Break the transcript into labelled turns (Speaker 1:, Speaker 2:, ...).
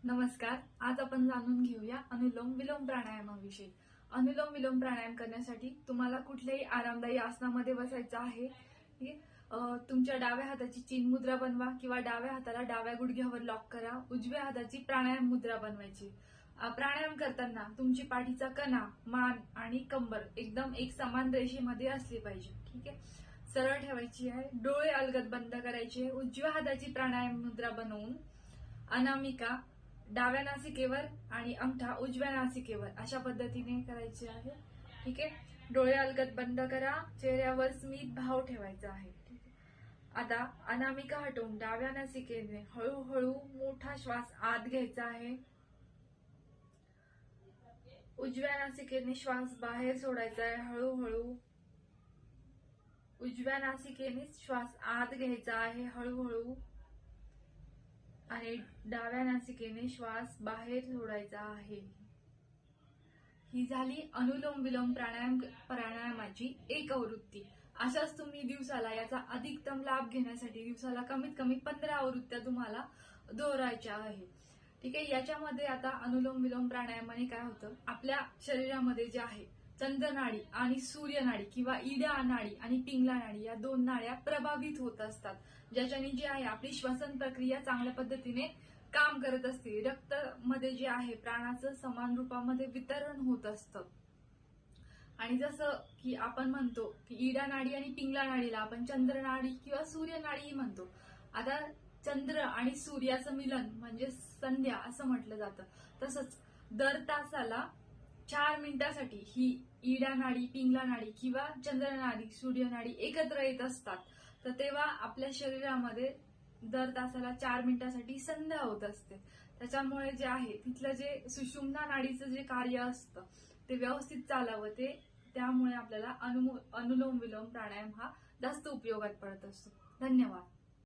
Speaker 1: नमस्कार. आज आपण जाणून घेऊया अनुलोम विलोम प्राणायामाविषयी. अनुलोम विलोम प्राणायाम करण्यासाठी तुम्हाला कुठल्याही आरामदायी आसनामध्ये बसायचं आहे. तुमच्या डाव्या हाताची चीन मुद्रा बनवा किंवा डाव्या हाताला डाव्या गुडघ्यावर लॉक करा. उजव्या हाताची प्राणायाम मुद्रा बनवायची. प्राणायाम करताना तुमची पाठीचा कणा, मान आणि कंबर एकदम एक समान रेषेमध्ये असली पाहिजे. ठीक आहे. सरळ ठेवायची आहे. डोळे अलगद बंद करायचे. उजव्या हाताची प्राणायाम मुद्रा बनवून अनामिका डाव्या नासिकेवर आणि अंगठा उजव्या नासिकेवर अशा पद्धतीने करायचे आहे. ठीक आहे. डोळे अलगद बंद करा. चेहऱ्यावर स्मित भाव ठेवायचा आहे. ठीक आहे. आता अनामिका हटवून डाव्या नासिकेने हळूहळू मोठा श्वास आत घ्यायचा आहे. उजव्या नासिकेने श्वास बाहेर सोडायचा आहे. हळूहळू उजव्या नासिकेने श्वास आत घ्यायचा आहे. हळूहळू आणि डाव्या नासिकेने श्वास बाहेर सोडायचा आहे. ही झाली अनुलोम विलोम प्राणायामाची एक आवृत्ती. अशाच तुम्ही दिवसाला याचा अधिकतम लाभ घेण्यासाठी दिवसाला कमीत कमी 15 आवृत्त्या तुम्हाला दोहरायच्या आहे. ठीक आहे. याच्यामध्ये आता अनुलोम विलोम प्राणायामाने काय होतं, आपल्या शरीरामध्ये जे आहे चंद्रनाडी आणि सूर्यनाडी किंवा ईडा नाडी आणि पिंगला नाडी या दोन नाड्या प्रभावित होत असतात, ज्याच्याने जे आहे आपली श्वसन प्रक्रिया चांगल्या पद्धतीने काम करत असते. रक्त मध्ये जे आहे प्राणाचं समान रूपामध्ये वितरण होत असतं. आणि जसं की आपण म्हणतो की ईडा नाडी आणि पिंगला नाडीला आपण चंद्रनाडी किंवा सूर्यनाडी म्हणतो. आता चंद्र आणि सूर्याचं मिलन म्हणजे संध्या असं म्हटलं जातं. तसंच दर तासाला 4 मिनिटासाठी ही ईडा नाडी, पिंगला नाडी किंवा चंद्रनाडी, सूर्यनाडी एकत्र येत असतात. तर तेव्हा आपल्या शरीरामध्ये दर तासाला 4 मिनिटासाठी संध्या होत असते. त्याच्यामुळे जे आहे तिथलं जे सुषुम्ना नाडीचं जे कार्य असतं ते व्यवस्थित चालावं, त्यामुळे आपल्याला अनुलोम विलोम प्राणायाम हा जास्त उपयोगात पडत असतो. धन्यवाद.